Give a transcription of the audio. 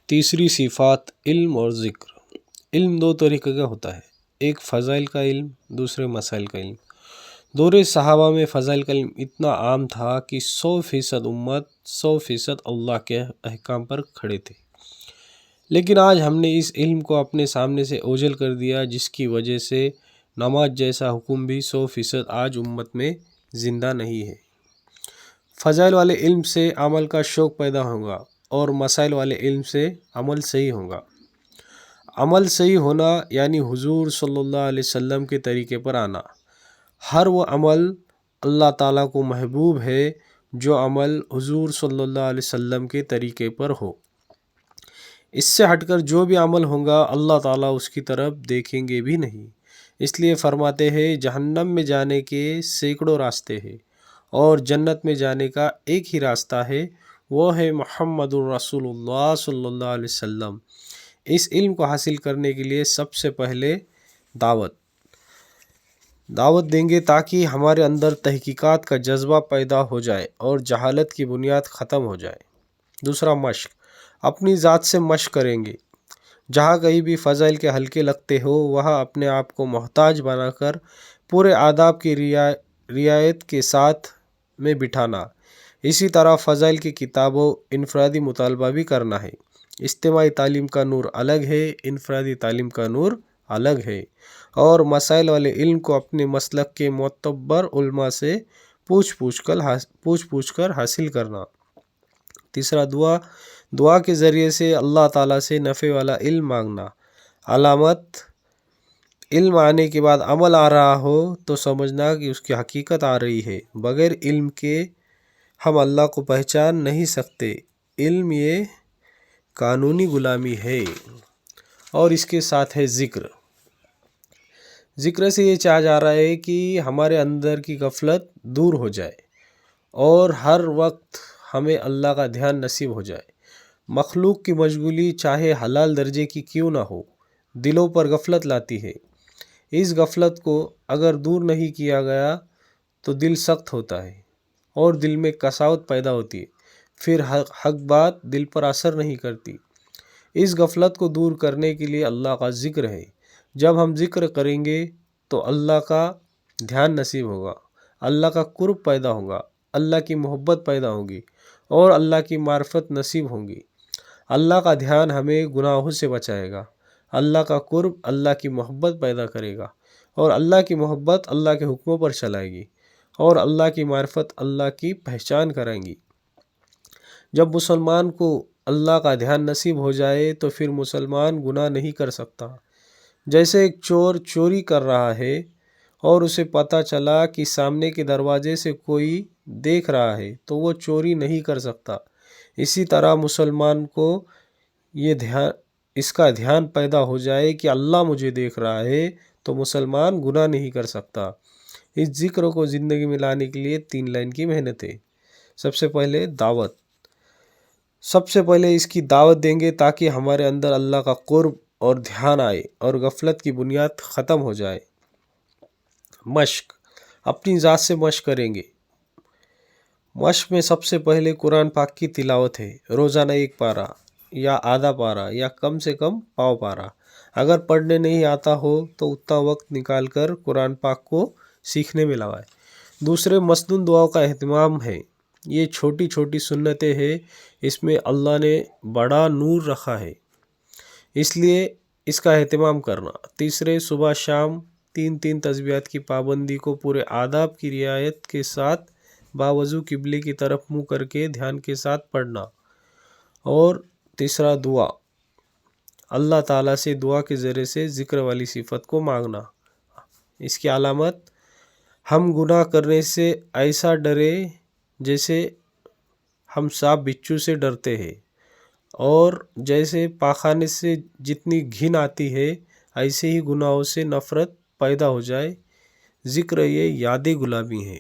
تیسری صفات علم اور ذکر۔ علم دو طریقے کا ہوتا ہے، ایک فضائل کا علم، دوسرے مسائل کا علم۔ دور صحابہ میں فضائل کا علم اتنا عام تھا کہ 100% امت 100% اللہ کے احکام پر کھڑے تھے، لیکن آج ہم نے اس علم کو اپنے سامنے سے اوجھل کر دیا، جس کی وجہ سے نماز جیسا حکم بھی 100% آج امت میں زندہ نہیں ہے۔ فضائل والے علم سے عمل کا شوق پیدا ہوگا اور مسائل والے علم سے عمل صحیح ہوگا۔ عمل صحیح ہونا یعنی حضور صلی اللہ علیہ وسلم کے طریقے پر آنا۔ ہر وہ عمل اللہ تعالیٰ کو محبوب ہے جو عمل حضور صلی اللہ علیہ وسلم کے طریقے پر ہو۔ اس سے ہٹ کر جو بھی عمل ہوگا اللہ تعالیٰ اس کی طرف دیکھیں گے بھی نہیں۔ اس لیے فرماتے ہیں جہنم میں جانے کے سینکڑوں راستے ہیں اور جنت میں جانے کا ایک ہی راستہ ہے، وہ ہے محمد الرسول اللہ صلی اللہ علیہ وسلم۔ اس علم کو حاصل کرنے کے لیے سب سے پہلے دعوت دیں گے تاکہ ہمارے اندر تحقیقات کا جذبہ پیدا ہو جائے اور جہالت کی بنیاد ختم ہو جائے۔ دوسرا مشق، اپنی ذات سے مشق کریں گے۔ جہاں کہیں بھی فضائل کے حلقے لگتے ہو وہاں اپنے آپ کو محتاج بنا کر پورے آداب کی رعایت کے ساتھ میں بٹھانا۔ اسی طرح فضائل کی کتابوں انفرادی مطالبہ بھی کرنا ہے۔ اجتماعی تعلیم کا نور الگ ہے، انفرادی تعلیم کا نور الگ ہے، اور مسائل والے علم کو اپنے مسلک کے معتبر علماء سے پوچھ کر حاصل کرنا۔ تیسرا دعا کے ذریعے سے اللہ تعالیٰ سے نفع والا علم مانگنا۔ علامت علم آنے کے بعد عمل آ رہا ہو تو سمجھنا کہ اس کی حقیقت آ رہی ہے۔ بغیر علم کے ہم اللہ کو پہچان نہیں سکتے۔ علم یہ قانونی غلامی ہے۔ اور اس کے ساتھ ہے ذکر۔ ذکر سے یہ چاہا جا رہا ہے کہ ہمارے اندر کی غفلت دور ہو جائے اور ہر وقت ہمیں اللہ کا دھیان نصیب ہو جائے۔ مخلوق کی مشغولی چاہے حلال درجے کی کیوں نہ ہو، دلوں پر غفلت لاتی ہے۔ اس غفلت کو اگر دور نہیں کیا گیا تو دل سخت ہوتا ہے اور دل میں قساوت پیدا ہوتی ہے، پھر حق بات دل پر اثر نہیں کرتی۔ اس غفلت کو دور کرنے کے لیے اللہ کا ذکر ہے۔ جب ہم ذکر کریں گے تو اللہ کا دھیان نصیب ہوگا، اللہ کا قرب پیدا ہوگا، اللہ کی محبت پیدا ہوگی اور اللہ کی معرفت نصیب ہوگی۔ اللہ کا دھیان ہمیں گناہوں سے بچائے گا، اللہ کا قرب اللہ کی محبت پیدا کرے گا، اور اللہ کی محبت اللہ کے حکموں پر چلائے گی، اور اللہ کی معرفت اللہ کی پہچان کرائیں گی۔ جب مسلمان کو اللہ کا دھیان نصیب ہو جائے تو پھر مسلمان گناہ نہیں کر سکتا۔ جیسے ایک چور چوری کر رہا ہے اور اسے پتہ چلا کہ سامنے کے دروازے سے کوئی دیکھ رہا ہے تو وہ چوری نہیں کر سکتا۔ اسی طرح مسلمان کو اس کا دھیان پیدا ہو جائے کہ اللہ مجھے دیکھ رہا ہے تو مسلمان گناہ نہیں کر سکتا۔ اس ذکر کو زندگی میں لانے کے لیے 3 لائن کی محنت ہے۔ سب سے پہلے دعوت، سب سے پہلے اس کی دعوت دیں گے تاکہ ہمارے اندر اللہ کا قرب اور دھیان آئے اور غفلت کی بنیاد ختم ہو جائے۔ مشق، اپنی ذات سے مشق کریں گے۔ مشق میں سب سے پہلے قرآن پاک کی تلاوت ہے، روزانہ 1 پارہ یا آدھا پارہ یا کم سے کم پاؤ پارہ۔ اگر پڑھنے نہیں آتا ہو تو اتنا وقت نکال کر قرآن پاک کو سیکھنے میں لگائے۔ دوسرے مسنون دعاؤں کا اہتمام ہے۔ یہ چھوٹی چھوٹی سنتیں ہیں، اس میں اللہ نے بڑا نور رکھا ہے، اس لیے اس کا اہتمام کرنا۔ تیسرے صبح شام 3 تسبیحات کی پابندی کو پورے آداب کی رعایت کے ساتھ باوضو قبلے کی طرف منہ کر کے دھیان کے ساتھ پڑھنا۔ اور تیسرا دعا، اللہ تعالیٰ سے دعا کے ذریعے سے ذکر والی صفت کو مانگنا۔ اس کی علامت، ہم گناہ کرنے سے ایسا ڈرے جیسے ہم سانپ بچھو سے ڈرتے ہیں، اور جیسے پاخانے سے جتنی گھن آتی ہے ایسے ہی گناہوں سے نفرت پیدا ہو جائے۔ ذکر یہ یاد غلامی ہے۔